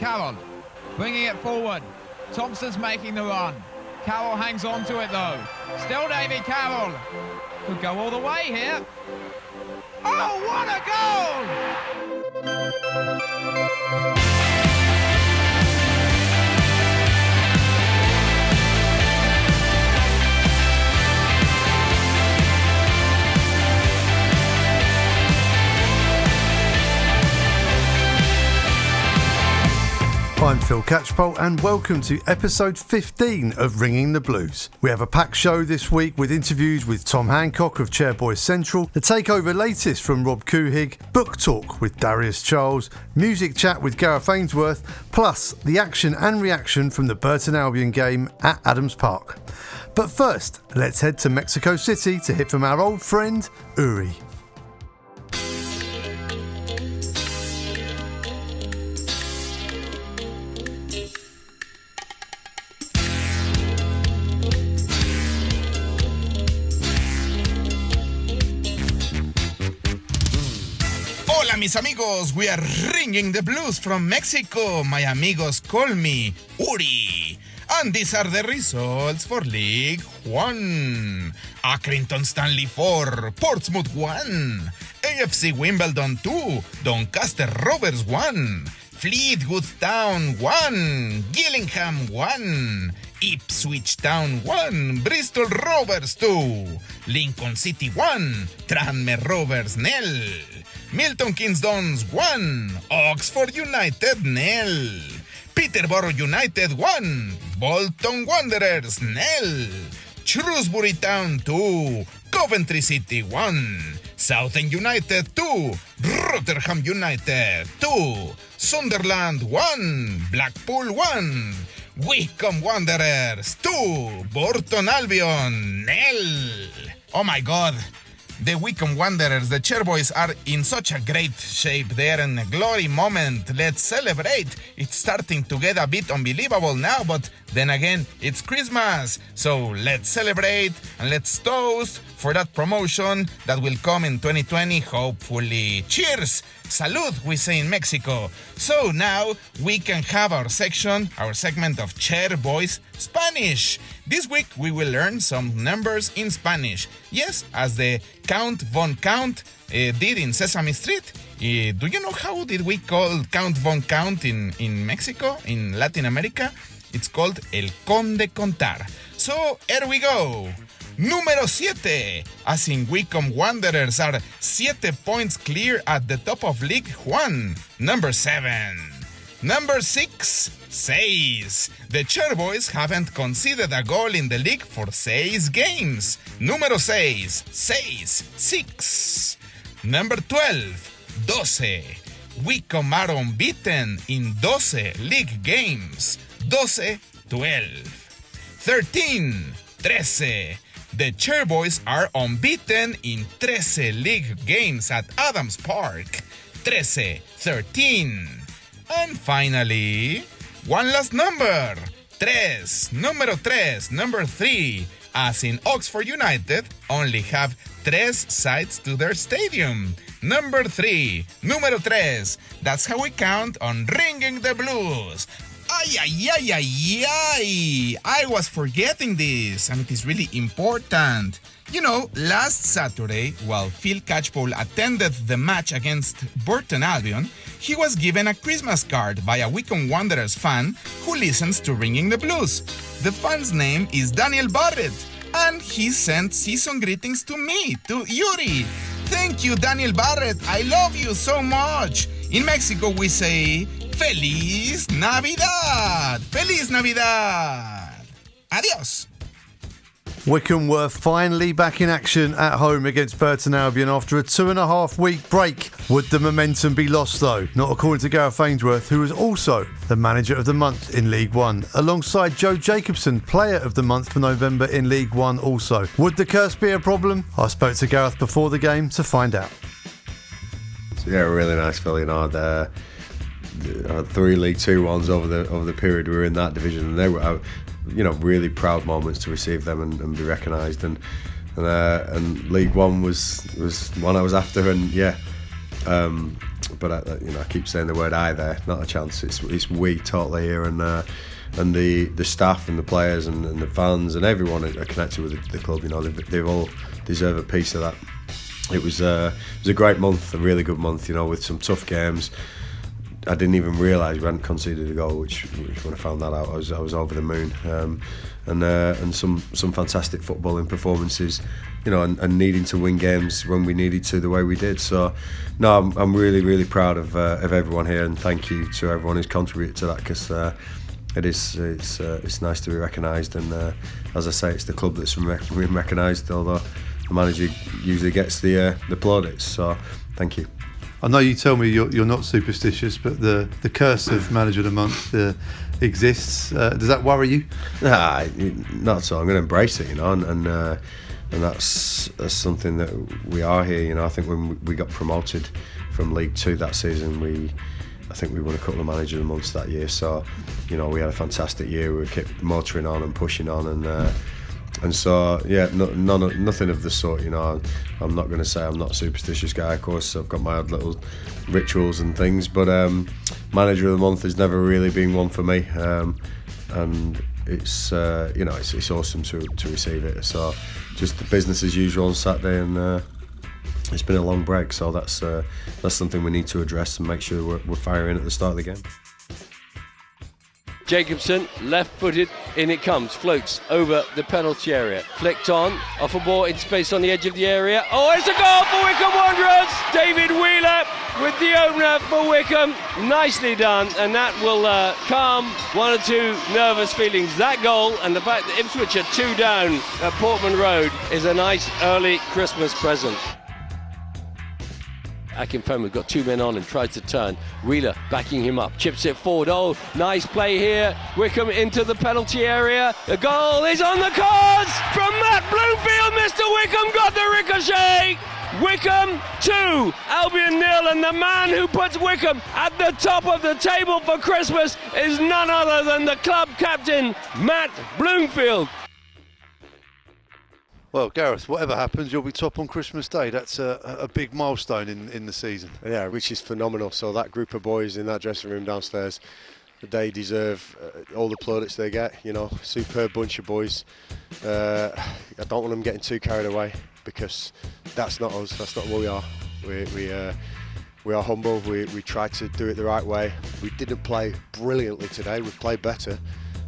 Carroll, bringing it forward. Thompson's making the run. Carroll hangs on to it though. Still Davy Carroll. Could go all the way here. Oh, what a goal! I'm Phil Catchpole and welcome to episode 15 of Ringing the Blues. We have a packed show this week with interviews with Tom Hancock of Chairboys Central, the takeover latest from Rob Couhig, book talk with Darius Charles, music chat with Gareth Ainsworth, plus the action and reaction from the Burton Albion game at Adams Park. But first, let's head to Mexico City to hear from our old friend Uri. Mis amigos, we are ringing the blues from Mexico. My amigos call me Uri. And these are the results for League 1. Accrington Stanley 4, Portsmouth 1. AFC Wimbledon 2, Doncaster Rovers 1. Fleetwood Town 1, Gillingham 1. Ipswich Town 1, Bristol Rovers 2. Lincoln City 1, Tranmere Rovers 0. Milton Keynes Dons 1, Oxford United 0. Peterborough United 1, Bolton Wanderers 0. Shrewsbury Town 2, Coventry City 1. Southend United 2, Rotherham United 2. Sunderland 1, Blackpool 1. Wycombe Wanderers 2, Burton Albion 0. Oh my God. The Wycombe Wanderers, the Chairboys, are in such a great shape. They are in a glory moment. Let's celebrate. It's starting to get a bit unbelievable now, but then again, it's Christmas. So let's celebrate and let's toast for that promotion that will come in 2020, hopefully. Cheers! Salud, we say in Mexico. So now we can have our segment of Chairboys Spanish. This week we will learn some numbers in Spanish. Yes, as the Count Von Count did in Sesame Street. Do you know how did we call Count Von Count in Mexico, in Latin America? It's called El Conde Contar. So here we go. Número 7, as in Wycombe Wanderers are 7 points clear at the top of League 1. Number 7. Number 6, 6. The Chairboys haven't conceded a goal in the league for 6 games. Número 6, 6. Number 12, 12. Wycombe are unbeaten in 12 league games. 12-12. 13, 13. The Chairboys are unbeaten in 13 league games at Adams Park. 13-13. And finally, one last number. 3. Number 3. As in Oxford United, only have 3 sides to their stadium. Number 3. Número 3. That's how we count on Ringing the Blues. I was forgetting this, and it is really important. You know, last Saturday, while Phil Catchpole attended the match against Burton Albion, he was given a Christmas card by a Wycombe Wanderers fan who listens to Ringing the Blues. The fan's name is Daniel Barrett, and he sent season greetings to me, to Uri. Thank you, Daniel Barrett. I love you so much. In Mexico, we say, ¡Feliz Navidad! ¡Feliz Navidad! Adiós! Wycombe were finally back in action at home against Burton Albion after a 2.5 week break. Would the momentum be lost though? Not according to Gareth Ainsworth, who was also the manager of the month in League One, alongside Joe Jacobson, player of the month for November in League One also. Would the curse be a problem? I spoke to Gareth before the game to find out. Yeah, really nice feeling. I had 3 League 2 ones over the period we were in that division, and they were, really proud moments to receive them and be recognised. And League One was one I was after, and but I keep saying the word "I" there. Not a chance. It's we totally here, and the staff and the players and the fans and everyone are connected with the club. They all deserve a piece of that. It was a great month, a really good month. With some tough games. I didn't even realise we hadn't conceded a goal, which when I found that out, I was over the moon. And some fantastic footballing performances, and needing to win games when we needed to, the way we did. So, no, I'm really, really proud of everyone here, and thank you to everyone who's contributed to that, because it's nice to be recognised. And as I say, it's the club that's been recognised, although the manager usually gets the plaudits. So, thank you. I know you tell me you're not superstitious, but the curse of manager of the month exists. Does that worry you? Nah, not at all. I'm going to embrace it, and that's something that we are here. I think when we got promoted from League Two that season, I think we won a couple of manager of the months that year. So, we had a fantastic year. We kept motoring on and pushing on, and so, yeah, nothing of the sort. I'm not going to say I'm not a superstitious guy. Of course, I've got my odd little rituals and things, but manager of the month has never really been one for me, and it's awesome to receive it. So, just the business as usual on Saturday, and it's been a long break, so that's something we need to address and make sure we're firing at the start of the game. Jacobson, left-footed, in it comes, floats over the penalty area, flicked on, off a ball in space on the edge of the area. Oh, it's a goal for Wycombe Wanderers! David Wheeler with the opener for Wycombe, nicely done, and that will calm one or two nervous feelings. That goal and the fact that Ipswich are 2 down at Portman Road is a nice early Christmas present. Akinfenwa got 2 men on and tries to turn. Wheeler backing him up, chips it forward. Oh, nice play here. Wycombe into the penalty area. The goal is on the cards from Matt Bloomfield. Mr. Wycombe got the ricochet. Wycombe 2, Albion 0, and the man who puts Wycombe at the top of the table for Christmas is none other than the club captain, Matt Bloomfield. Well, Gareth, whatever happens, you'll be top on Christmas Day. That's a big milestone in the season. Yeah, which is phenomenal. So that group of boys in that dressing room downstairs, they deserve all the plaudits they get. Superb bunch of boys. I don't want them getting too carried away, because that's not us. That's not what we are. We are humble. We try to do it the right way. We didn't play brilliantly today. We played better,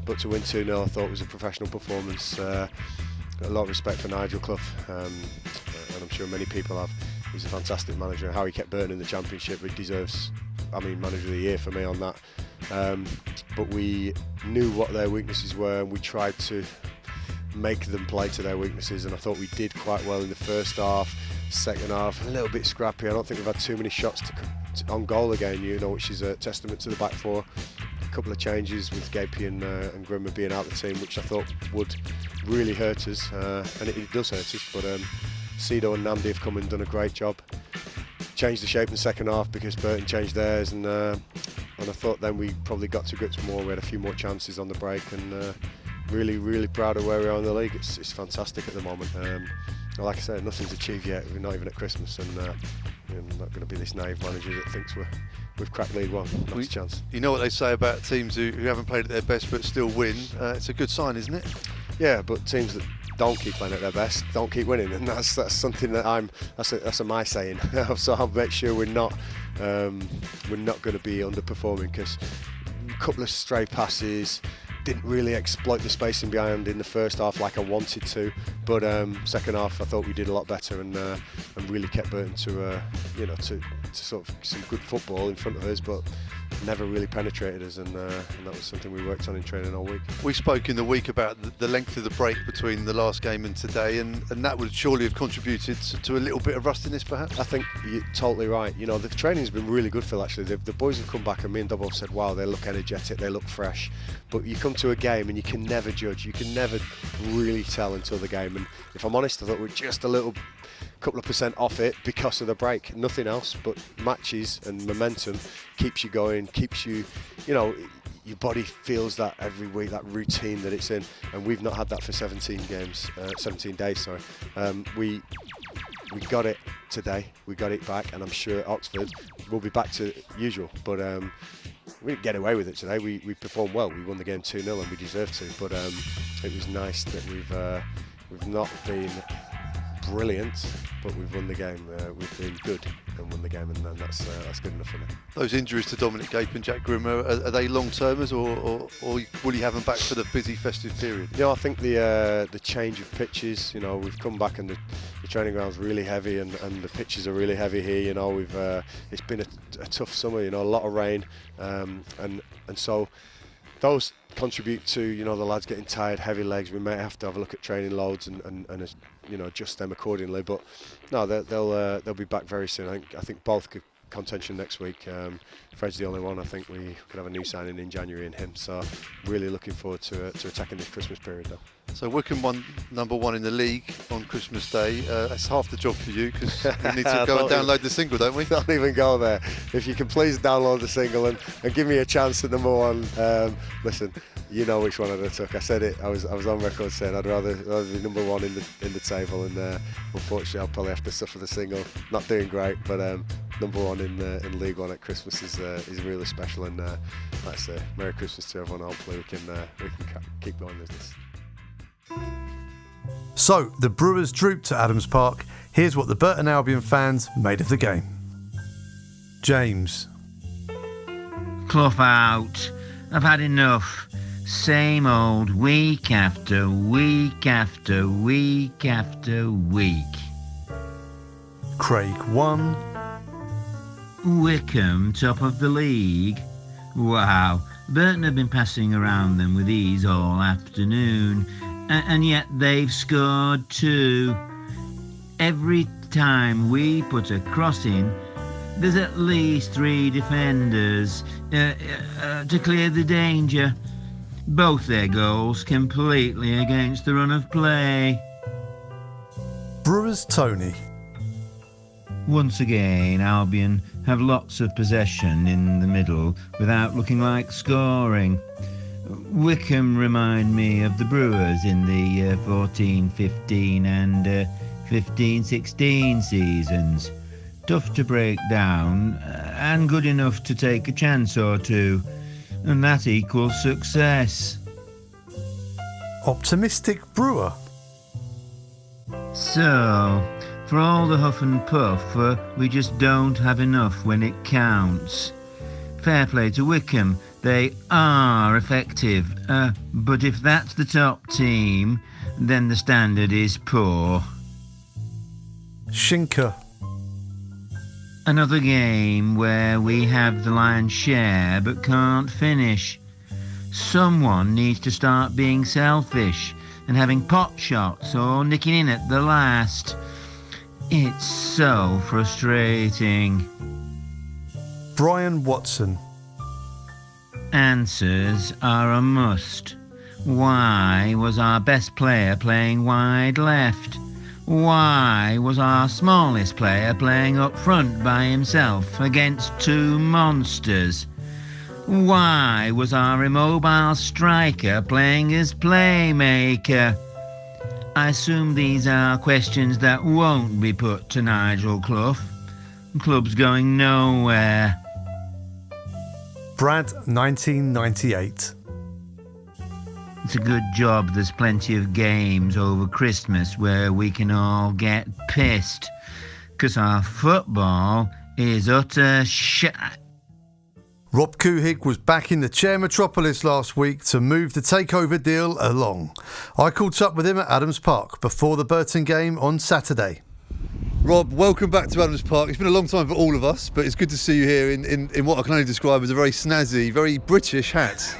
but to win 2-0, I thought was a professional performance. A lot of respect for Nigel Clough, and I'm sure many people have. He's a fantastic manager, and how he kept Burton in the Championship, he deserves, manager of the year for me on that. But we knew what their weaknesses were, and we tried to make them play to their weaknesses, and I thought we did quite well in the first half. Second half, a little bit scrappy. I don't think we've had too many shots on goal again, which is a testament to the back four. A couple of changes with Gapey and Grimmer being out of the team, which I thought would really hurt us, and it does hurt us, but Sido and Namdi have come and done a great job. Changed the shape in the second half because Burton changed theirs, and I thought then we probably got to grips more. We had a few more chances on the break, and really, really proud of where we are in the league. It's fantastic at the moment. Like I said, nothing's achieved yet. We're not even at Christmas, and I'm not going to be this naive manager that thinks we've cracked League One. Not a chance. You know what they say about teams who haven't played at their best but still win. It's a good sign, isn't it? Yeah, but teams that don't keep playing at their best don't keep winning, and that's something that that's a my saying. So I'll make sure we're not going to be underperforming, because a couple of stray passes, didn't really exploit the spacing behind in the first half like I wanted to, but second half I thought we did a lot better, and really kept Burton to sort of some good football in front of us, but never really penetrated us, and that was something we worked on in training all week. We spoke in the week about the length of the break between the last game and today, and that would surely have contributed to a little bit of rustiness, perhaps? I think you're totally right. The training's been really good, Phil, actually. The boys have come back, and me and Dobbo have said, wow, they look energetic, they look fresh. But you come to a game and you can never judge, you can never really tell until the game. And if I'm honest, I thought we're just a couple of percent off it because of the break, nothing else. But matches and momentum keeps you going, keeps you, your body feels that every week, that routine that it's in, and we've not had that for 17 days. We we got it today. We got it back, and I'm sure Oxford will be back to usual. But we didn't get away with it today. We performed well. We won the game 2-0, and we deserved to. But it was nice that we've not been brilliant, but we've won the game. We've been good and won the game, and that's good enough for me. Those injuries to Dominic Gape and Jack Grimmer, are they long-termers, or will you have them back for the busy festive period? I think the change of pitches, we've come back and the training ground's really heavy, and the pitches are really heavy here. We've it's been a tough summer, a lot of rain, and so those contribute to the lads getting tired, heavy legs. We may have to have a look at training loads and adjust them accordingly. But no, they'll be back very soon. I think both could contention next week. Fred's the only one. I think we could have a new signing in January in him. So really looking forward to attacking this Christmas period though. So Wycombe won number 1 in the league on Christmas Day. That's half the job for you, because we need to go and download the single, don't we? Don't even go there. If you can please download the single and give me a chance at number 1. Listen, you know which one I'd have took. I said it. I was on record saying I'd rather be number 1 in the table, and unfortunately I'll probably have to suffer the single. Not doing great, but number 1 in League One at Christmas is really special. And like I say, Merry Christmas to everyone. Hopefully we can keep going with this. So, the Brewers drooped to Adams Park. Here's what the Burton Albion fans made of the game. James. Clough out. I've had enough. Same old week after week after week after week. Craig 1. Wycombe, top of the league. Wow, Burton have been passing around them with ease all afternoon. And yet they've scored 2. Every time we put a cross in, there's at least 3 defenders to clear the danger. Both their goals completely against the run of play. Brewers Tony. Once again, Albion have lots of possession in the middle without looking like scoring. Wycombe remind me of the Brewers in the 14-15 and 15-16 seasons. Tough to break down and good enough to take a chance or two, and that equals success. Optimistic Brewer. So, for all the huff and puff, we just don't have enough when it counts. Fair play to Wycombe. They are effective, but if that's the top team, then the standard is poor. Schinker. Another game where we have the lion's share but can't finish. Someone needs to start being selfish and having pot shots or nicking in at the last. It's so frustrating. Brian Watson. Answers are a must. Why was our best player playing wide left? Why was our smallest player playing up front by himself against 2 monsters? Why was our immobile striker playing as playmaker? I assume these are questions that won't be put to Nigel Clough. The club's going nowhere. Brad 1998. It's a good job there's plenty of games over Christmas where we can all get pissed, because our football is utter shit. Rob Couhig was back in the Chair Metropolis last week to move the takeover deal along. I caught up with him at Adams Park before the Burton game on Saturday. Rob, welcome back to Adams Park. It's been a long time for all of us, but it's good to see you here in what I can only describe as a very snazzy, very British hat.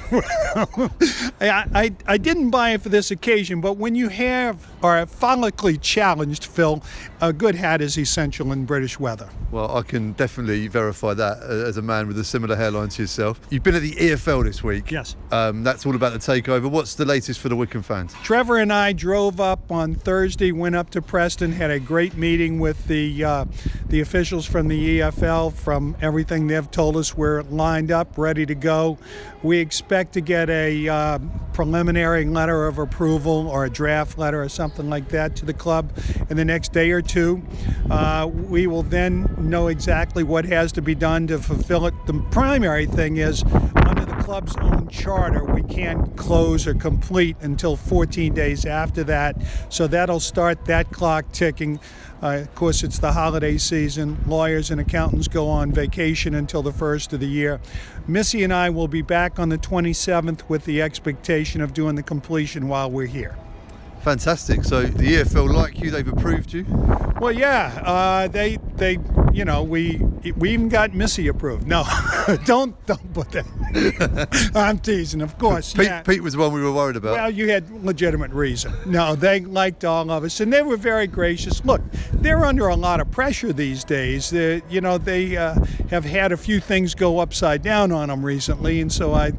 I didn't buy it for this occasion, but when you are follically challenged, Phil, a good hat is essential in British weather. Well, I can definitely verify that as a man with a similar hairline to yourself. You've been at the EFL this week. Yes. That's all about the takeover. What's the latest for the Wycombe fans? Trevor and I drove up on Thursday, went up to Preston, had a great meeting with with the officials from the EFL. From everything they've told us, we're lined up, ready to go. We expect to get a preliminary letter of approval or a draft letter or something like that to the club in the next day or two. We will then know exactly what has to be done to fulfill it. The primary thing is, under the club's own charter, we can't close or complete until 14 days after that. So that'll start that clock ticking. Of course, it's the holiday season. Lawyers and accountants go on vacation until the first of the year. Missy and I will be back on the 27th with the expectation of doing the completion while we're here. Fantastic. So the EFL like you, they've approved you? Well, yeah, they we even got Missy approved. No, don't put that. I'm teasing, of course. Pete was the one we were worried about. Well, you had legitimate reason. No, they liked all of us, and they were very gracious. Look, they're under a lot of pressure these days. They have had a few things go upside down on them recently, and so I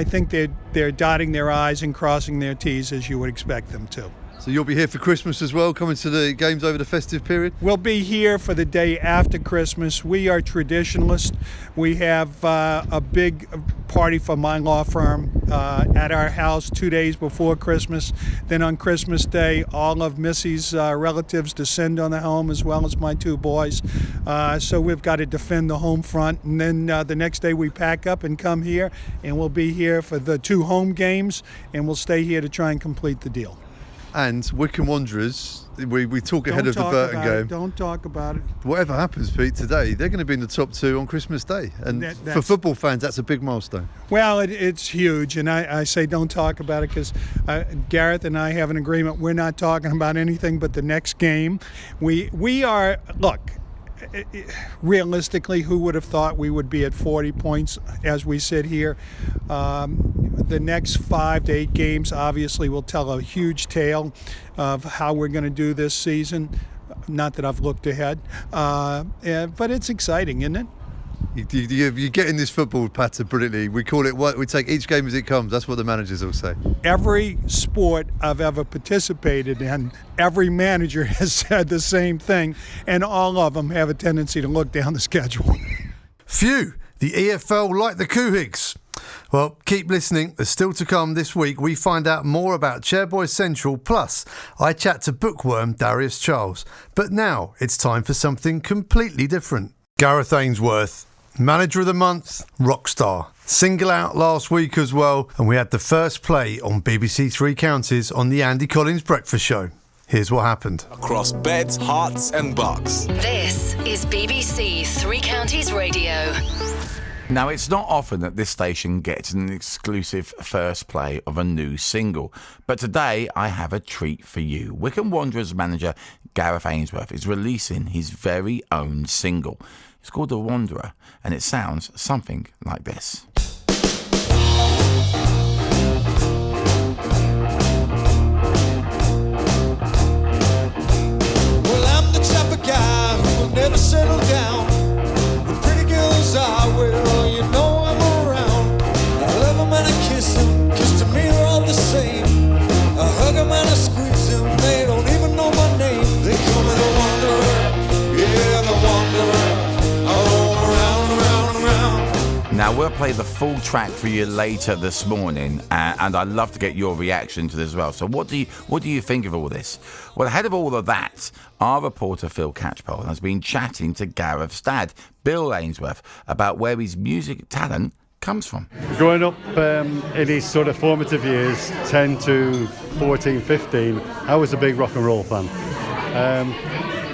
think they're dotting their I's and crossing their T's as you would expect them to. So you'll be here for Christmas as well, coming to the games over the festive period? We'll be here for the day after Christmas. We are traditionalists. We have a big party for my law firm at our house 2 days before Christmas. Then on Christmas Day, all of Missy's relatives descend on the home, as well as my two boys. So we've got to defend the home front. And then the next day we pack up and come here, and we'll be here for the 2 home games, and we'll stay here to try and complete the deal. And Wycombe Wanderers, we talk ahead of the Burton game. Don't talk about it. Whatever happens, Pete, today, they're going to be in the top 2 on Christmas Day. And for football fans, that's a big milestone. Well, it's huge. And I say don't talk about it because Gareth and I have an agreement. We're not talking about anything but the next game. We are, look, realistically, who would have thought we would be at 40 points as we sit here? The next 5 to 8 games obviously will tell a huge tale of how we're going to do this season. Not that I've looked ahead, but it's exciting, isn't it? You get in this football pattern brilliantly. We call it we take each game as it comes. That's what the managers will say. Every sport I've ever participated in, every manager has said the same thing, and all of them have a tendency to look down the schedule. Phew, the EFL like the Couhigs. Well, keep listening. There's still to come this week. We find out more about Chairboys Central, plus I chat to bookworm Darius Charles. But now it's time for something completely different. Gareth Ainsworth, Manager of the Month, Rockstar. Single out last week as well, and we had the first play on BBC Three Counties on the Andy Collins Breakfast Show. Here's what happened. Across beds, hearts and bucks. This is BBC Three Counties Radio. Now, it's not often that this station gets an exclusive first play of a new single, but today I have a treat for you. Wycombe Wanderers manager Gareth Ainsworth is releasing his very own single. It's called The Wanderer, and it sounds something like this. Well, I'm the type of guy who will never settle down. The pretty girls are, well, you know I'm around. I love them and I kiss them, 'cause to me they're all the same. I hug them and I squeeze them, they don't even know my name. They call me the Wanderer, yeah, the Wanderer. Now, we'll play the full track for you later this morning, and I'd love to get your reaction to this as well. So what do you think of all this? Well, ahead of all of that, our reporter Phil Catchpole has been chatting to Gareth's dad, Bill Ainsworth, about where his music talent comes from. Growing up in his sort of formative years, 10 to 14, 15, I was a big rock and roll fan.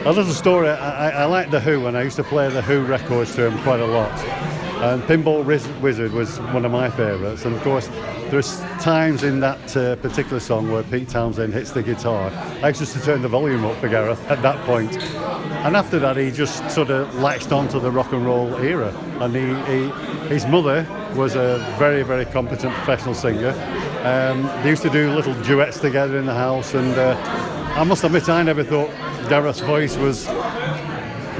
A little story, I liked The Who, and I used to play The Who records to him quite a lot. And Pinball Wizard was one of my favourites, and of course there's times in that particular song where Pete Townsend hits the guitar. I used to turn the volume up for Gareth at that point, and after that he just sort of latched onto the rock and roll era, and his mother was a very, very competent professional singer. They used to do little duets together in the house, and I must admit I never thought Gareth's voice was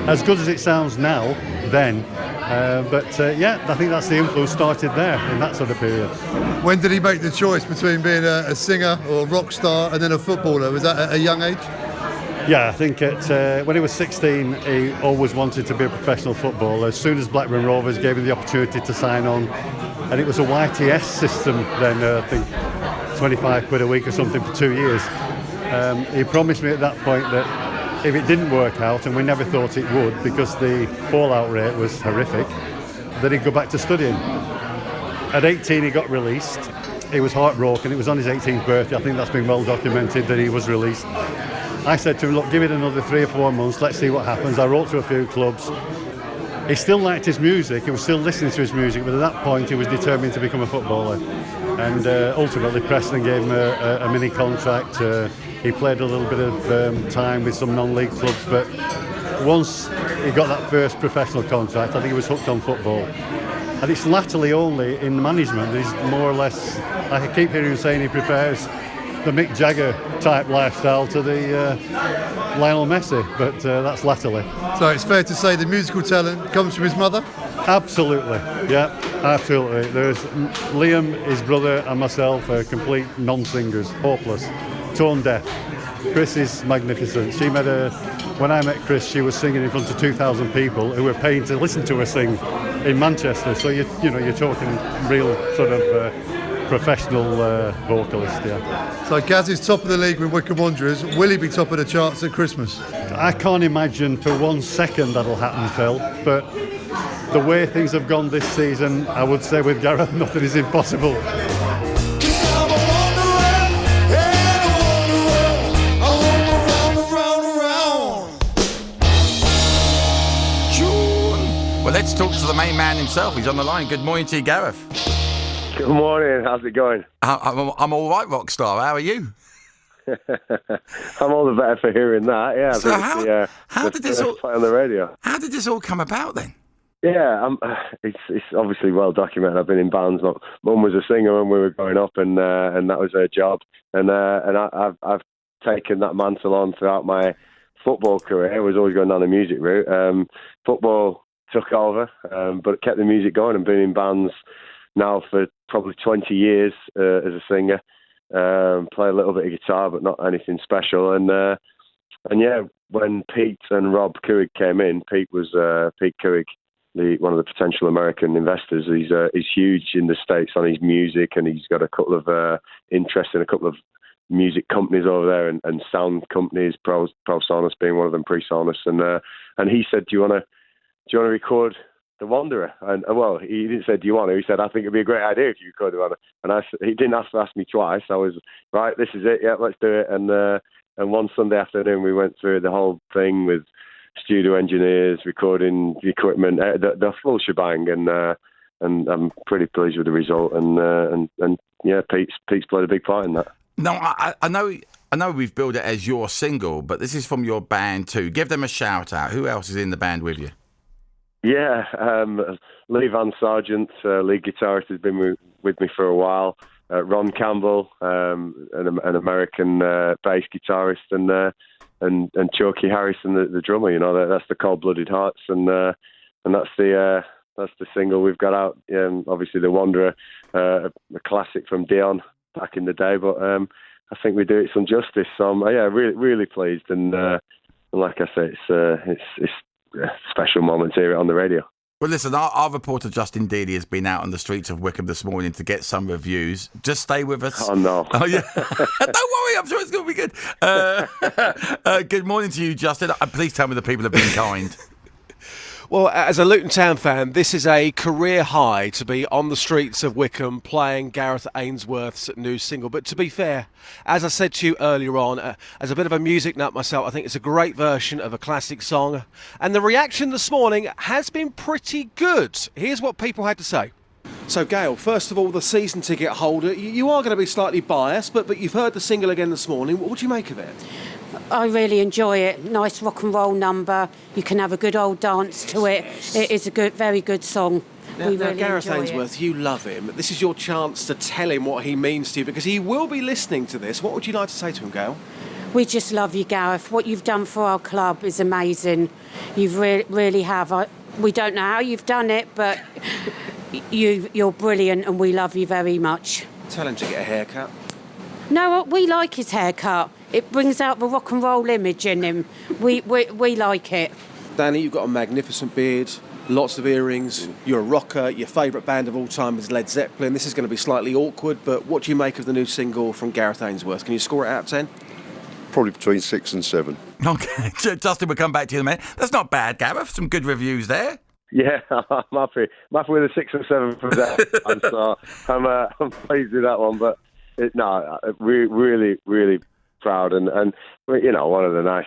as good as it sounds now then. But I think that's the influence started there in that sort of period. When did he make the choice between being a singer or a rock star and then a footballer? Was that at a young age? Yeah, I think when he was 16, he always wanted to be a professional footballer. As soon as Blackburn Rovers gave him the opportunity to sign on, and it was a YTS system then, I think 25 quid a week or something for 2 years. He promised me at that point that if it didn't work out, and we never thought it would because the fallout rate was horrific, that he'd go back to studying. At 18 he got released. He was heartbroken. It was on his 18th birthday. I think that's been well documented that he was released. I said to him, look, give it another 3 or 4 months, let's see what happens. I wrote to a few clubs. He still liked his music, he was still listening to his music, but at that point he was determined to become a footballer. And ultimately Preston gave him a mini contract. He played a little bit of time with some non-league clubs, but once he got that first professional contract, I think he was hooked on football. And it's latterly only in management that he's more or less, I keep hearing him saying he prefers the Mick Jagger type lifestyle to the Lionel Messi, but that's latterly. So it's fair to say the musical talent comes from his mother? Absolutely, yeah, absolutely. There's Liam, his brother, and myself are complete non-singers, hopeless, tone deaf. Chris is magnificent. When I met Chris, she was singing in front of 2,000 people who were paying to listen to her sing in Manchester. So you're talking real sort of professional vocalist, yeah. So Gaz is top of the league with Wycombe Wanderers. Will he be top of the charts at Christmas? I can't imagine for 1 second that'll happen, Phil, but the way things have gone this season, I would say with Gareth, nothing is impossible. Well, let's talk to the main man himself. He's on the line. Good morning to you, Gareth. Good morning. How's it going? I'm all right, Rockstar. How are you? I'm all the better for hearing that. Yeah. So how did this all play on the radio? How did this all come about then? Yeah, it's obviously well documented. I've been in bands. My mum was a singer when we were growing up, and that was her job. And I've taken that mantle on throughout my football career. I was always going down the music route. Football took over, but kept the music going and been in bands now for probably 20 years as a singer. Play a little bit of guitar, but not anything special. And yeah, when Pete and Rob Couhig came in, Pete Couhig, one of the potential American investors. He's huge in the States on his music, and he's got a couple of interest in a couple of music companies over there and sound companies, ProSonus being one of them, PreSonus. And he said, do you want to record The Wanderer? And well, he didn't say, do you want to? He said, I think it'd be a great idea if you record The Wanderer. And he didn't have to ask me twice. I was, right, this is it, yeah, let's do it. And one Sunday afternoon, we went through the whole thing with studio engineers, recording the equipment, the full shebang, and I'm pretty pleased with the result. And yeah, Pete's played a big part in that. No, I know we've billed it as your single, but this is from your band too. Give them a shout out. Who else is in the band with you? Yeah, Lee Van Sargent, lead guitarist, has been with me for a while. Ron Campbell, an American bass guitarist, and Chokey Harrison, the drummer. You know, that's the Cold Blooded Hearts, and that's the single we've got out. Obviously, The Wanderer, a classic from Dion back in the day, but I think we do it some justice. So yeah, really pleased, and like I say, it's special moments here on the radio. Well, listen, our reporter Justin Dealey has been out on the streets of Wycombe this morning to get some reviews. Just stay with us. Oh, no. Oh, yeah. Don't worry, I'm sure it's going to be good. Good morning to you, Justin. Please tell me the people have been kind. Well, as a Luton Town fan, this is a career high to be on the streets of Wycombe playing Gareth Ainsworth's new single. But to be fair, as I said to you earlier on, as a bit of a music nut myself, I think it's a great version of a classic song. And the reaction this morning has been pretty good. Here's what people had to say. So, Gail, first of all, the season ticket holder, you are going to be slightly biased, but you've heard the single again this morning. What do you make of it? I really enjoy it. Nice rock and roll number. You can have a good old dance to it. It is a very good song. Now, Gareth Ainsworth, you love him. This is your chance to tell him what he means to you, because he will be listening to this. What would you like to say to him, Gail? We just love you, Gareth. What you've done for our club is amazing. You really have. We don't know how you've done it, but you're brilliant, and we love you very much. Tell him to get a haircut. No, we like his haircut. it brings out the rock and roll image in him. We like it. Danny, you've got a magnificent beard, lots of earrings, you're a rocker, your favourite band of all time is Led Zeppelin. This is going to be slightly awkward, but what do you make of the new single from Gareth Ainsworth? Can you score it out of 10? Probably between 6 and 7. Okay, Justin, we'll come back to you in a minute. That's not bad, Gareth. Some good reviews there. Yeah, I'm happy. I'm happy with a 6 or 7 from that. And so I'm pleased with that one. But really, really proud. And one of the nice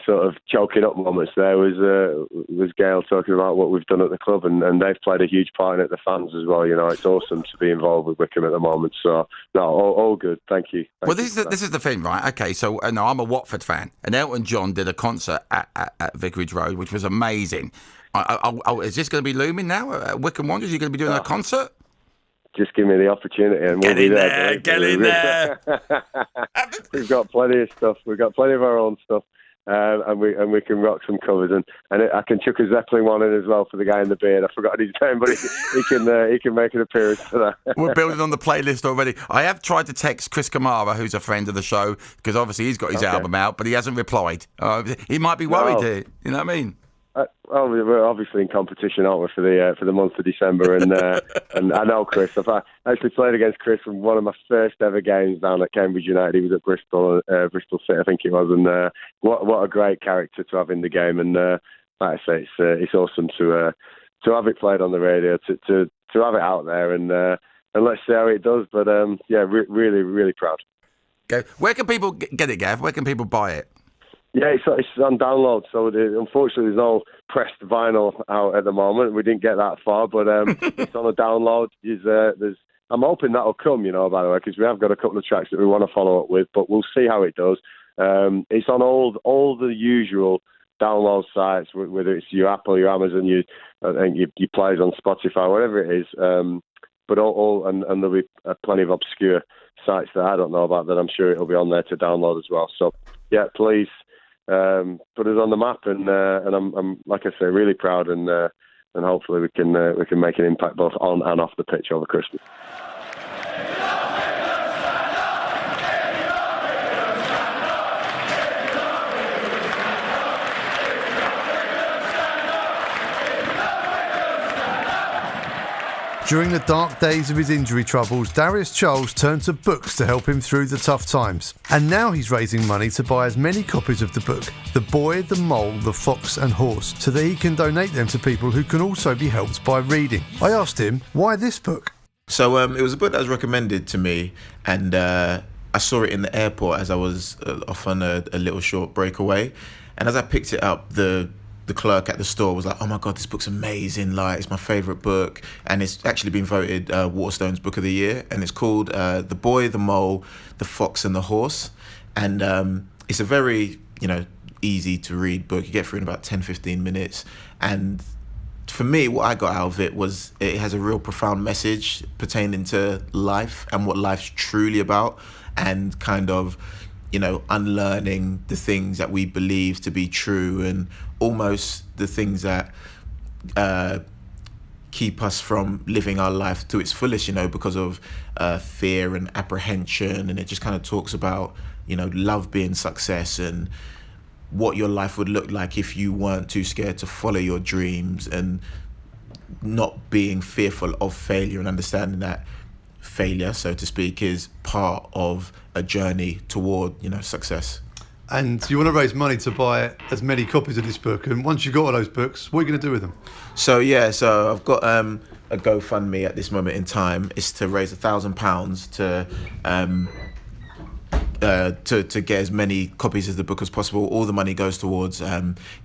sort of choking up moments there was Gail talking about what we've done at the club, and they've played a huge part in it. The fans as well. It's awesome to be involved with Wycombe at the moment. So all good. Thank you. This is the thing, right? Okay, so I'm a Watford fan, and Elton John did a concert at Vicarage Road, which was amazing. Is this going to be looming now at Wycombe Wanderers? Are you going to be doing a concert? Just give me the opportunity and we'll be there. Get in there. We've got plenty of stuff. We've got plenty of our own stuff. And we can rock some covers, and I can chuck a Zeppelin one in as well for the guy in the beard. I forgot his name, but he can make an appearance for that. We're building on the playlist already. I have tried to text Chris Kamara, who's a friend of the show, because obviously he's got his album out, but he hasn't replied. He might be worried here. You know what I mean? We're obviously in competition, aren't we, for the month of December? And and I know Chris. I've actually played against Chris in one of my first ever games down at Cambridge United. He was at Bristol City, I think it was. And what a great character to have in the game. And like I say, it's awesome to have it played on the radio, to have it out there, and let's see how it does. But really, really proud. Okay. Where can people get it, Gav? Where can people buy it? Yeah, it's on download, so unfortunately there's no pressed vinyl out at the moment. We didn't get that far, but it's on a download. I'm hoping that'll come, by the way, because we have got a couple of tracks that we want to follow up with, but we'll see how it does. It's on all the usual download sites, whether it's your Apple, your Amazon, your plays on Spotify, whatever it is. But all and there'll be plenty of obscure sites that I don't know about that I'm sure it'll be on there to download as well. So yeah, please. Put us on the map, and I'm like I say, really proud, and hopefully we can make an impact both on and off the pitch over Christmas. During the dark days of his injury troubles, Darius Charles turned to books to help him through the tough times. And now he's raising money to buy as many copies of the book, The Boy, the Mole, the Fox and Horse, so that he can donate them to people who can also be helped by reading. I asked him, why this book? So it was a book that was recommended to me, and I saw it in the airport as I was off on a little short breakaway. And as I picked it up, the clerk at the store was like, "Oh my God, this book's amazing! Like, it's my favourite book," and it's actually been voted Waterstone's Book of the Year, and it's called "The Boy, the Mole, the Fox and the Horse," and it's a very easy to read book. You get through in about 10-15 minutes, and for me, what I got out of it was it has a real profound message pertaining to life and what life's truly about, and kind of unlearning the things that we believe to be true, and almost the things that keep us from living our life to its fullest, because of fear and apprehension. And it just kind of talks about, love being success, and what your life would look like if you weren't too scared to follow your dreams, and not being fearful of failure, and understanding that failure, so to speak, is part of a journey toward success. And you want to raise money to buy as many copies of this book, and once you've got all those books, what are you going to do with them? So I've got a GoFundMe at this moment in time. It's to raise £1,000 to get as many copies of the book as possible. All the money goes towards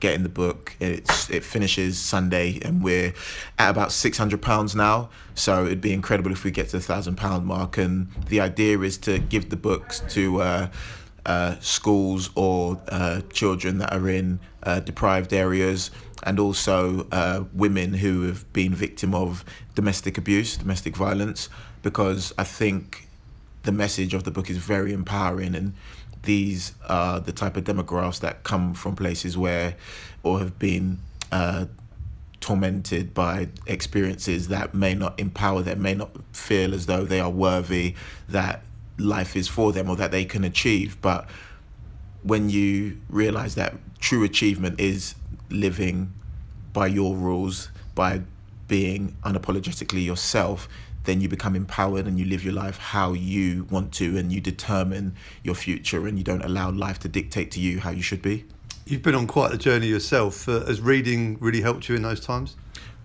getting the book. It finishes Sunday, and we're at about £600 now. So it'd be incredible if we get to the £1,000 mark. And the idea is to give the books to schools or children that are in deprived areas, and also women who have been victim of domestic abuse, domestic violence, because I think the message of the book is very empowering, and these are the type of demographics that come from places where, or have been tormented by experiences that may not empower them, may not feel as though they are worthy, that life is for them, or that they can achieve. But when you realise that true achievement is living by your rules, by being unapologetically yourself, then you become empowered and you live your life how you want to, and you determine your future, and you don't allow life to dictate to you how you should be. You've been on quite a journey yourself. Has reading really helped you in those times?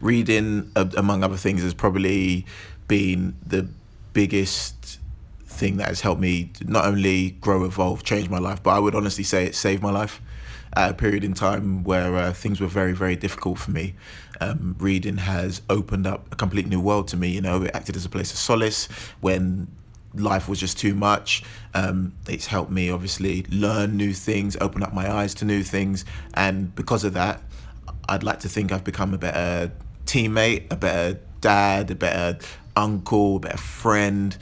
Reading, among other things, has probably been the biggest thing that has helped me not only grow, evolve, change my life, but I would honestly say it saved my life. At a period in time where things were very, very difficult for me. Reading has opened up a complete new world to me. You know, it acted as a place of solace when life was just too much. It's helped me obviously learn new things, open up my eyes to new things, and because of that, I'd like to think I've become a better teammate, a better dad, a better uncle, a better friend,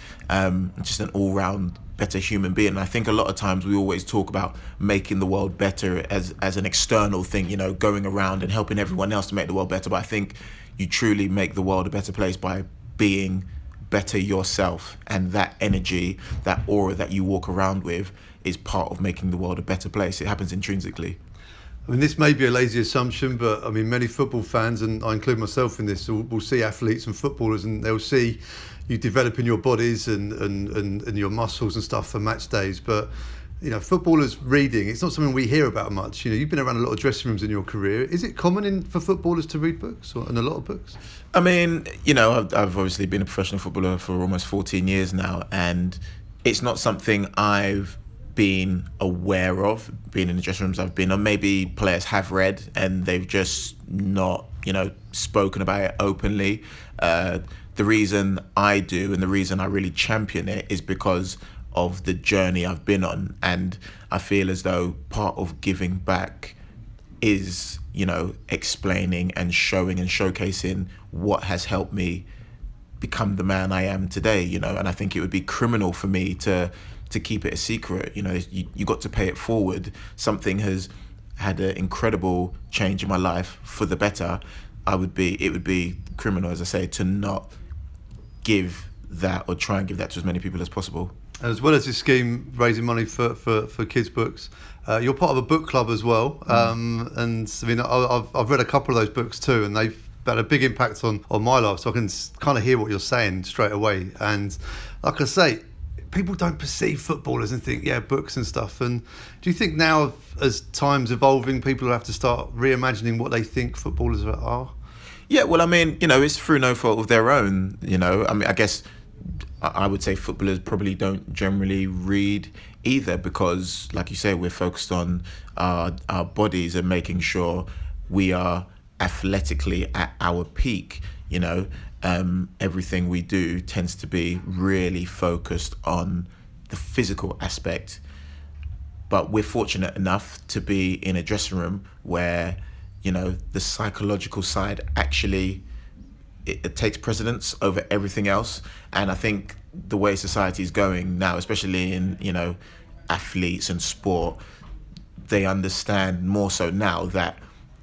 just an all-round better human being. And I think a lot of times we always talk about making the world better as an external thing, you know, going around and helping everyone else to make the world better. But I think you truly make the world a better place by being better yourself, and that energy, that aura that you walk around with is part of making the world a better place. It happens intrinsically. I mean, this may be a lazy assumption, but I mean, many football fans, and I include myself in this, will see athletes and footballers, and they'll see you developing your bodies and your muscles and stuff for match days. But you know, footballers reading, it's not something we hear about much. You know, you've been around a lot of dressing rooms in your career. Is it common for footballers to read books, and a lot of books? I mean, you know, I've obviously been a professional footballer for almost 14 years now, and it's not something I've been aware of, being in the dressing rooms I've been on. Maybe players have read and they've just not, you know, spoken about it openly. The reason I do, and the reason I really champion it, is because of the journey I've been on. And I feel as though part of giving back is, you know, explaining and showing and showcasing what has helped me become the man I am today, you know. And I think it would be criminal for me to keep it a secret. You know, you got to pay it forward. Something has had an incredible change in my life for the better. It would be criminal, as I say, to not give that, or try and give that to as many people as possible. As well as this scheme raising money for kids' books, you're part of a book club as well. And I mean, I've read a couple of those books too, and they've had a big impact on my life. So I can kind of hear what you're saying straight away. And like I say, people don't perceive footballers and think, yeah, books and stuff. And do you think now, as time's evolving, people have to start reimagining what they think footballers are? Yeah, well, I mean, you know, it's through no fault of their own, you know. I mean, I guess I would say footballers probably don't generally read either, because, like you say, we're focused on our bodies and making sure we are athletically at our peak, you know. Everything we do tends to be really focused on the physical aspect. But we're fortunate enough to be in a dressing room where, you know, the psychological side actually it takes precedence over everything else. And I think the way society is going now, especially in, you know, athletes and sport, they understand more so now that,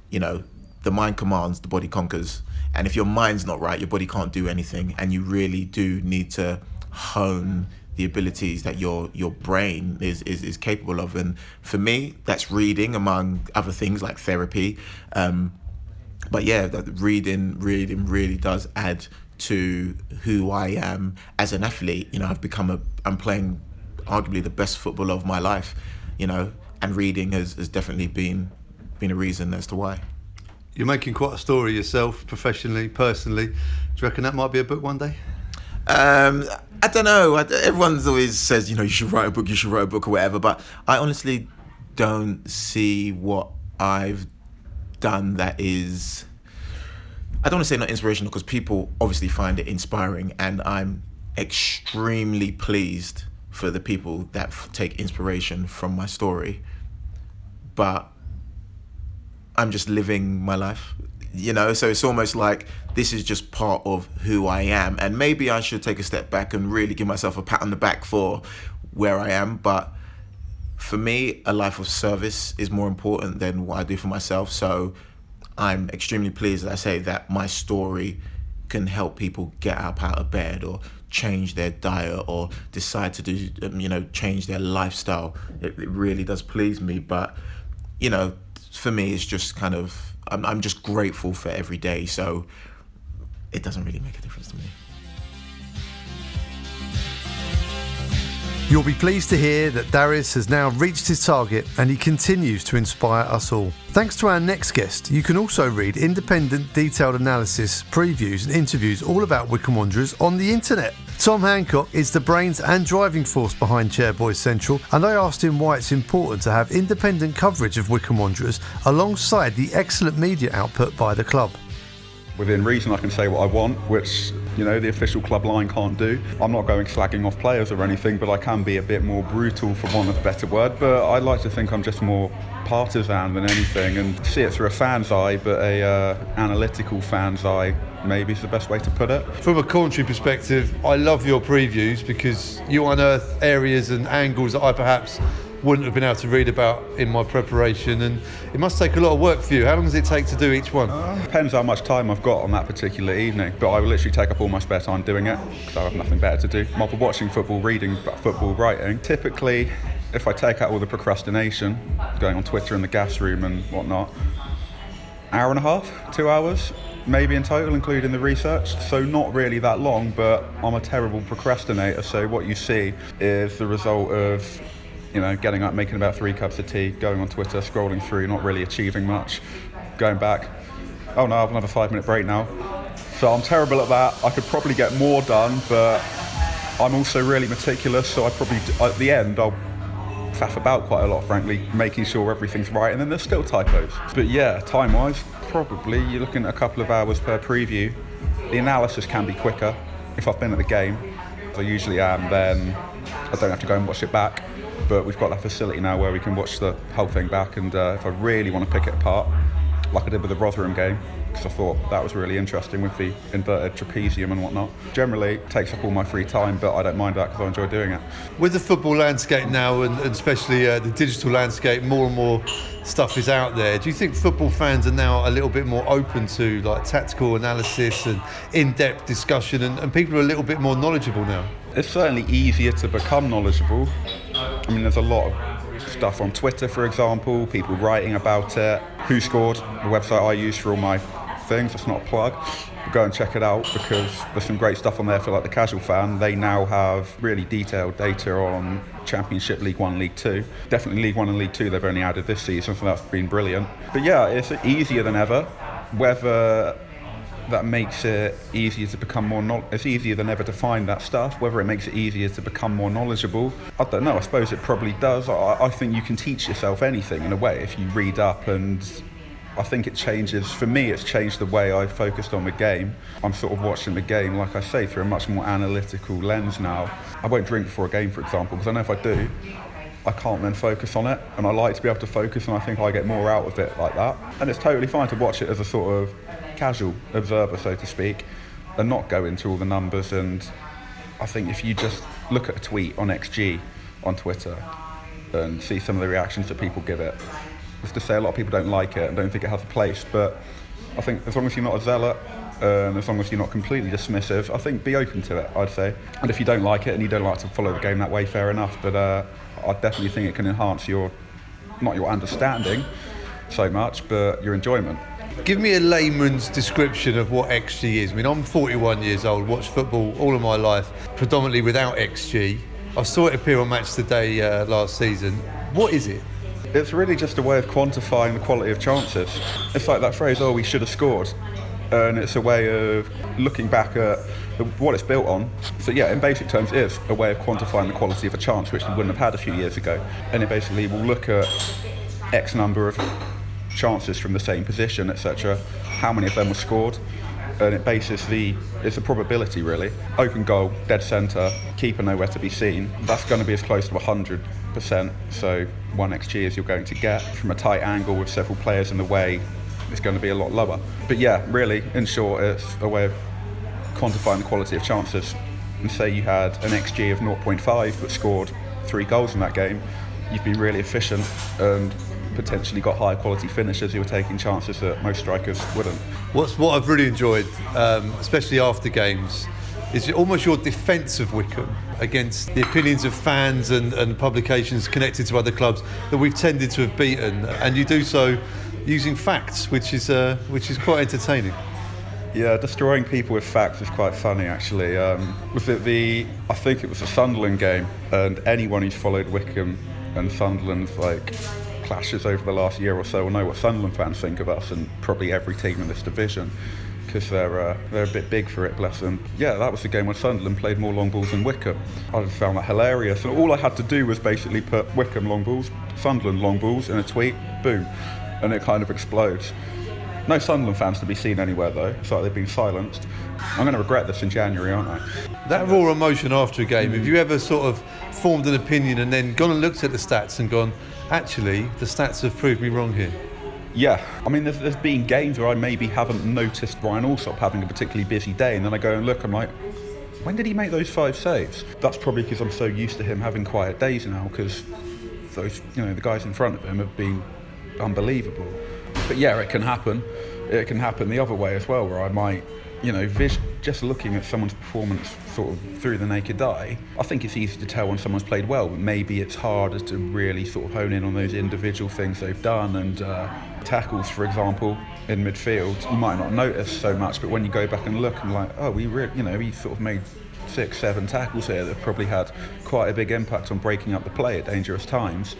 you know, the mind commands, the body conquers. And if your mind's not right, your body can't do anything. And you really do need to hone the abilities that your brain is capable of. And for me, that's reading, among other things like therapy. But yeah, that reading really does add to who I am as an athlete. You know, I'm playing arguably the best football of my life, you know, and reading has definitely been a reason as to why. You're making quite a story yourself, professionally, personally. Do you reckon that might be a book one day? I don't know. Everyone's always says, you know, you should write a book or whatever, but I honestly don't see what I've done that is, I don't want to say not inspirational, because people obviously find it inspiring, and I'm extremely pleased for the people that take inspiration from my story. But I'm just living my life, you know, so it's almost like this is just part of who I am, and maybe I should take a step back and really give myself a pat on the back for where I am. But for me, a life of service is more important than what I do for myself. So I'm extremely pleased, as I say, that my story can help people get up out of bed or change their diet or decide to do, change their lifestyle, it really does please me. But, for me, it's just kind of, I'm just grateful for every day. So it doesn't really make a difference to me. You'll be pleased to hear that Darius has now reached his target and he continues to inspire us all. Thanks to our next guest, you can also read independent, detailed analysis, previews and interviews all about Wycombe Wanderers on the internet. Tom Hancock is the brains and driving force behind Chairboys Central, and I asked him why it's important to have independent coverage of Wycombe Wanderers alongside the excellent media output by the club. Within reason, I can say what I want, which, the official club line can't do. I'm not going slagging off players or anything, but I can be a bit more brutal, for want of a better word. But I like to think I'm just more partisan than anything and see it through a fan's eye, but a analytical fan's eye maybe is the best way to put it. From a commentary perspective, I love your previews because you unearth areas and angles that I perhaps wouldn't have been able to read about in my preparation, and it must take a lot of work for you. How long does it take to do each one? Depends how much time I've got on that particular evening, but I will literally take up all my spare time doing it because I have nothing better to do. I'm either watching football, reading football, writing. Typically, if I take out all the procrastination, going on Twitter in the gas room and whatnot, hour and a half, 2 hours, maybe in total, including the research. So not really that long, but I'm a terrible procrastinator, so what you see is the result of getting up, making about 3 cups of tea, going on Twitter, scrolling through, not really achieving much, going back, oh no, I have another 5-minute break now. So I'm terrible at that. I could probably get more done, but I'm also really meticulous, so at the end, I'll faff about quite a lot, frankly, making sure everything's right, and then there's still typos. But yeah, time-wise, probably you're looking at a couple of hours per preview. The analysis can be quicker. If I've been at the game, as I usually am, then I don't have to go and watch it back. But we've got that facility now where we can watch the whole thing back, and if I really want to pick it apart, like I did with the Rotherham game, because I thought that was really interesting with the inverted trapezium and whatnot. Generally, it takes up all my free time, but I don't mind that because I enjoy doing it. With the football landscape now, and especially the digital landscape, more and more stuff is out there. Do you think football fans are now a little bit more open to like tactical analysis and in-depth discussion, and people are a little bit more knowledgeable now? It's certainly easier to become knowledgeable. I mean, there's a lot of stuff on Twitter, for example, people writing about it. Who Scored, the website I use for all my things, that's not a plug. Go and check it out because there's some great stuff on there for like the casual fan. They now have really detailed data on Championship, League 1, League 2. Definitely League 1 and League 2 they've only added this season, so that's been brilliant. But yeah, it's easier than ever. Whether that makes it easier to become more it's easier than ever to find that stuff. Whether it makes it easier to become more knowledgeable, I don't know. I suppose it probably does. I think you can teach yourself anything in a way if you read up, and I think it changes. For me, it's changed the way I focused on the game. I'm sort of watching the game, like I say, through a much more analytical lens now. I won't drink before a game, for example, because I know if I do, I can't then focus on it, and I like to be able to focus, and I think I get more out of it like that. And it's totally fine to watch it as a sort of casual observer, so to speak, and not go into all the numbers. And I think if you just look at a tweet on XG on Twitter and see some of the reactions that people give it, just to say a lot of people don't like it and don't think it has a place, but I think as long as you're not a zealot, as long as you're not completely dismissive, I think be open to it, I'd say. And if you don't like it and you don't like to follow the game that way, fair enough, but I definitely think it can enhance not your understanding so much, but your enjoyment. Give me a layman's description of what XG is. I mean, I'm 41 years old, watched football all of my life, predominantly without XG. I saw it appear on Match Today last season. What is it? It's really just a way of quantifying the quality of chances. It's like that phrase, we should have scored. And it's a way of looking back at what it's built on. So yeah, in basic terms, it is a way of quantifying the quality of a chance, which we wouldn't have had a few years ago. And it basically will look at X number of chances from the same position, etc. How many of them were scored? And it bases it's a probability really. Open goal, dead centre, keeper nowhere to be seen. That's going to be as close to 100%. So 1 XG as you're going to get. From a tight angle with several players in the way, it's going to be a lot lower. But yeah, really, in short, it's a way of quantifying the quality of chances. And say you had an XG of 0.5 but scored 3 goals in that game, you've been really efficient, and potentially got high quality finishers who were taking chances that most strikers wouldn't. What I've really enjoyed, especially after games, is almost your defence of Wycombe against the opinions of fans and publications connected to other clubs that we've tended to have beaten, and you do so using facts, which is quite entertaining. Yeah, destroying people with facts is quite funny, actually. Was it I think it was the Sunderland game, and anyone who's followed Wycombe and Sunderland's clashes over the last year or so will know what Sunderland fans think of us and probably every team in this division, because they're a bit big for it, bless them. Yeah, that was the game when Sunderland played more long balls than Wycombe. I just found that hilarious, and all I had to do was basically put Wycombe long balls, Sunderland long balls in a tweet, boom, and it kind of explodes. No Sunderland fans to be seen anywhere though. It's like they've been silenced. I'm going to regret this in January, aren't I? That raw emotion after a game, have you ever sort of formed an opinion and then gone and looked at the stats and gone, actually, the stats have proved me wrong here? Yeah, I mean, there's been games where I maybe haven't noticed Ryan Alsop having a particularly busy day, and then I go and look, I'm like, when did he make those 5 saves? That's probably because I'm so used to him having quiet days now, because those, the guys in front of him have been unbelievable. But yeah, it can happen. It can happen the other way as well, where I might, just looking at someone's performance sort of through the naked eye, I think it's easy to tell when someone's played well, but maybe it's harder to really sort of hone in on those individual things they've done. And tackles, for example, in midfield, you might not notice so much, but when you go back and look, I'm like, oh, we sort of made 6-7 tackles here that have probably had quite a big impact on breaking up the play at dangerous times.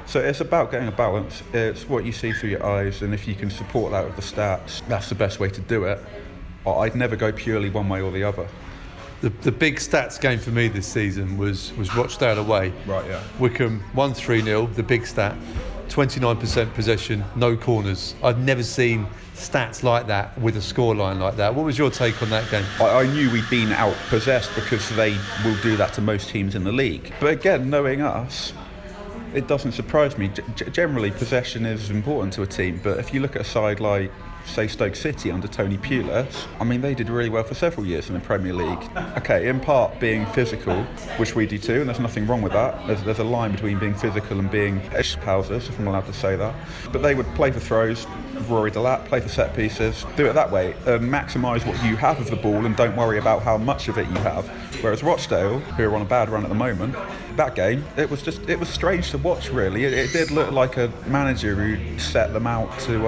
So it's about getting a balance. It's what you see through your eyes, and if you can support that with the stats, that's the best way to do it. I'd never go purely one way or the other. The big stats game for me this season was Rochdale away. Right, yeah. Wycombe won 3-0, the big stat. 29% possession, no corners. I've never seen stats like that with a scoreline like that. What was your take on that game? I knew we'd been out-possessed because they will do that to most teams in the league. But again, knowing us, it doesn't surprise me. Generally, possession is important to a team, but if you look at a side like, say, Stoke City under Tony Pulis, I mean, they did really well for several years in the Premier League. Okay, in part being physical, which we do too, and there's nothing wrong with that. There's a line between being physical and being Eschpausers, if I'm allowed to say that. But they would play for throws, Rory Delap, play for set pieces, do it that way, maximise what you have of the ball and don't worry about how much of it you have. Whereas Rochdale, who are on a bad run at the moment, that game, it was strange to watch, really. It did look like a manager who set them out to,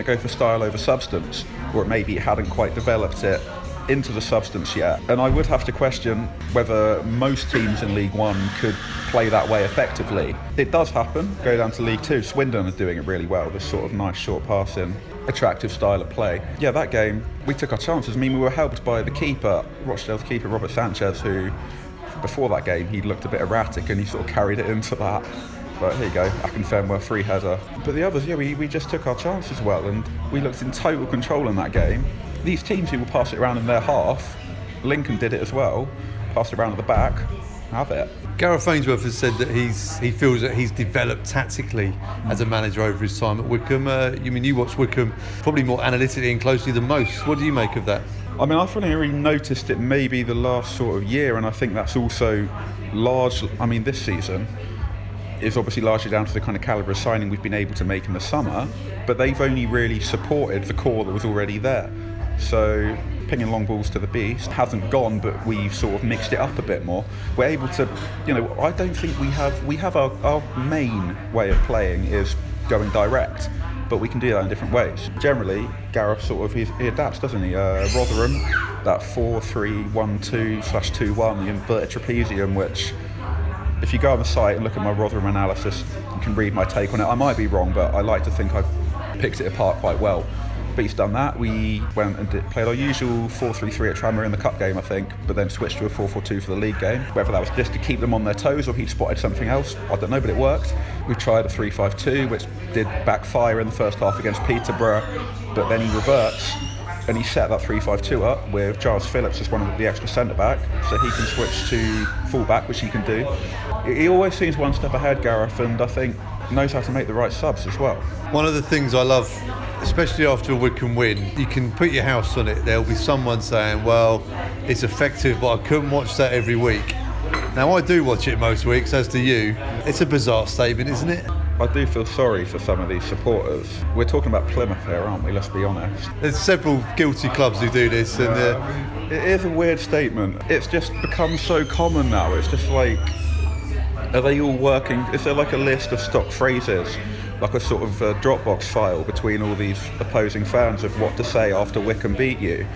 go for style over substance, or maybe hadn't quite developed it into the substance yet. And I would have to question whether most teams in League One could play that way effectively. It does happen. Go down to League Two. Swindon are doing it really well. This sort of nice short passing, attractive style of play. Yeah, that game, we took our chances. I mean, we were helped by the keeper, Rochdale's keeper, Robert Sanchez, who, before that game, he looked a bit erratic and he sort of carried it into that. But here you go, Akinfenwa, free header. But the others, yeah, we just took our chances well, and we looked in total control in that game. These teams who will pass it around in their half, Lincoln did it as well, passed it around at the back, have it. Gareth Ainsworth has said that he feels that he's developed tactically as a manager over his time at Wycombe. You watch Wycombe probably more analytically and closely than most. What do you make of that? I mean, I've only really noticed it maybe the last sort of year, and I think that's also this season is obviously largely down to the kind of calibre of signing we've been able to make in the summer, but they've only really supported the core that was already there. So pinging long balls to the beast hasn't gone, but we've sort of mixed it up a bit more. We're able to, I don't think we have our main way of playing is going direct, but we can do that in different ways. Generally, Gareth sort of, he adapts, doesn't he? Rotherham, that 4-3-1-2/2-1, the inverted trapezium, which, if you go on the site and look at my Rotherham analysis, you can read my take on it. I might be wrong, but I like to think I picked it apart quite well. But he's done that. We went and played our usual 4-3-3 at Tranmere in the cup game, I think, but then switched to a 4-4-2 for the league game. Whether that was just to keep them on their toes or he'd spotted something else, I don't know, but it worked. We tried a 3-5-2, which did backfire in the first half against Peterborough, but then he reverts and he set that 3-5-2 up with Giles Phillips as one of the extra centre-back, so he can switch to full-back, which he can do. He always seems one step ahead, Gareth, and I think knows how to make the right subs as well. One of the things I love, especially after a Wycombe win, you can put your house on it. There'll be someone saying, well, it's effective, but I couldn't watch that every week. Now, I do watch it most weeks, as do you. It's a bizarre statement, isn't it? I do feel sorry for some of these supporters. We're talking about Plymouth here, aren't we? Let's be honest. There's several guilty clubs who do this, and it is a weird statement. It's just become so common now. It's just like, are they all working? Is there like a list of stock phrases, like a sort of Dropbox file between all these opposing fans of what to say after Wycombe beat you?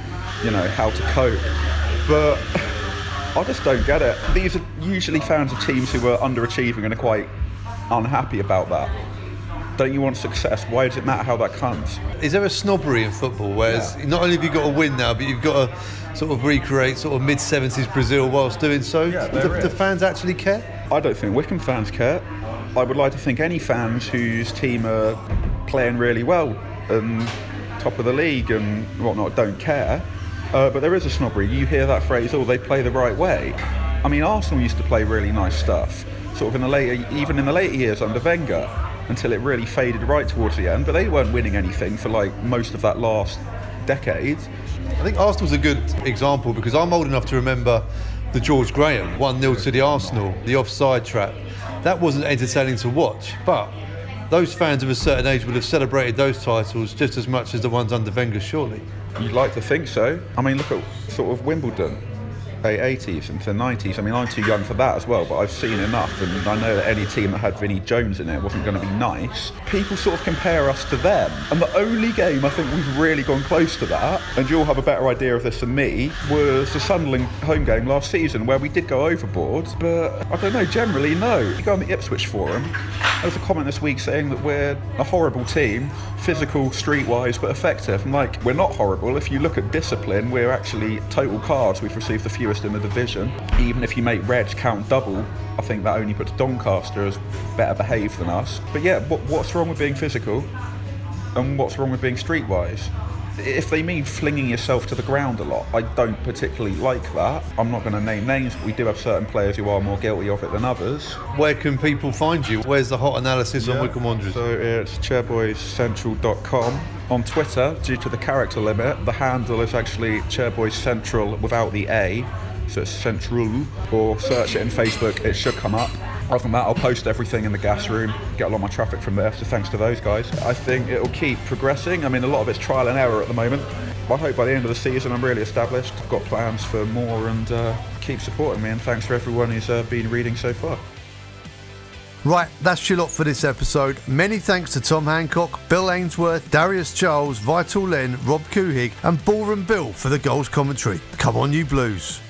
You know, how to cope. But I just don't get it. These are usually fans of teams who are underachieving and are quite unhappy about that. Don't you want success? Why does it matter how that comes? Is there a snobbery in football, whereas not only have you got to win now, but you've got to sort of recreate sort of mid-70s Brazil whilst doing so? Yeah, do fans actually care? I don't think Wycombe fans care. I would like to think any fans whose team are playing really well and top of the league and whatnot don't care. But there is a snobbery. You hear that phrase, oh, they play the right way. I mean, Arsenal used to play really nice stuff, sort of even in the later years under Wenger, until it really faded right towards the end. But they weren't winning anything for like most of that last decade. I think Arsenal's a good example because I'm old enough to remember the George Graham 1-0 to the Arsenal, the offside trap. That wasn't entertaining to watch, but those fans of a certain age would have celebrated those titles just as much as the ones under Wenger, surely. You'd like to think so. I mean, look at sort of Wimbledon, late 80s into the 90s. I mean, I'm too young for that as well, but I've seen enough, and I know that any team that had Vinnie Jones in it wasn't going to be nice. People sort of compare us to them, and the only game I think we've really gone close to that, and you'll have a better idea of this than me, was the Sunderland home game last season, where we did go overboard, but I don't know, generally no. You go on the Ipswich forum, there was a comment this week saying that we're a horrible team, physical, streetwise, but effective. And like, we're not horrible. If you look at discipline, we're actually total cards. We've received the fewest in the division. Even if you make Reds count double, I think that only puts Doncaster as better behaved than us. But yeah, what's wrong with being physical? And what's wrong with being streetwise? If they mean flinging yourself to the ground a lot, I don't particularly like that. I'm not going to name names, but we do have certain players who are more guilty of it than others. Where can people find you? Where's the hot analysis on Wycombe Wanderers? So it's chairboyscentral.com. On Twitter, due to the character limit, the handle is actually Chairboys Central without the A, so it's Central, or search it in Facebook, it should come up. Other than that, I'll post everything in the gas room, get a lot of my traffic from there, so thanks to those guys. I think it'll keep progressing. I mean, a lot of it's trial and error at the moment. I hope by the end of the season I'm really established. I've got plans for more, and keep supporting me, and thanks for everyone who's been reading so far. Right, that's your lot for this episode. Many thanks to Tom Hancock, Bill Ainsworth, Darius Charles, Vital Len, Rob Couhig and Ballroom Bill for the goals commentary. Come on, you Blues.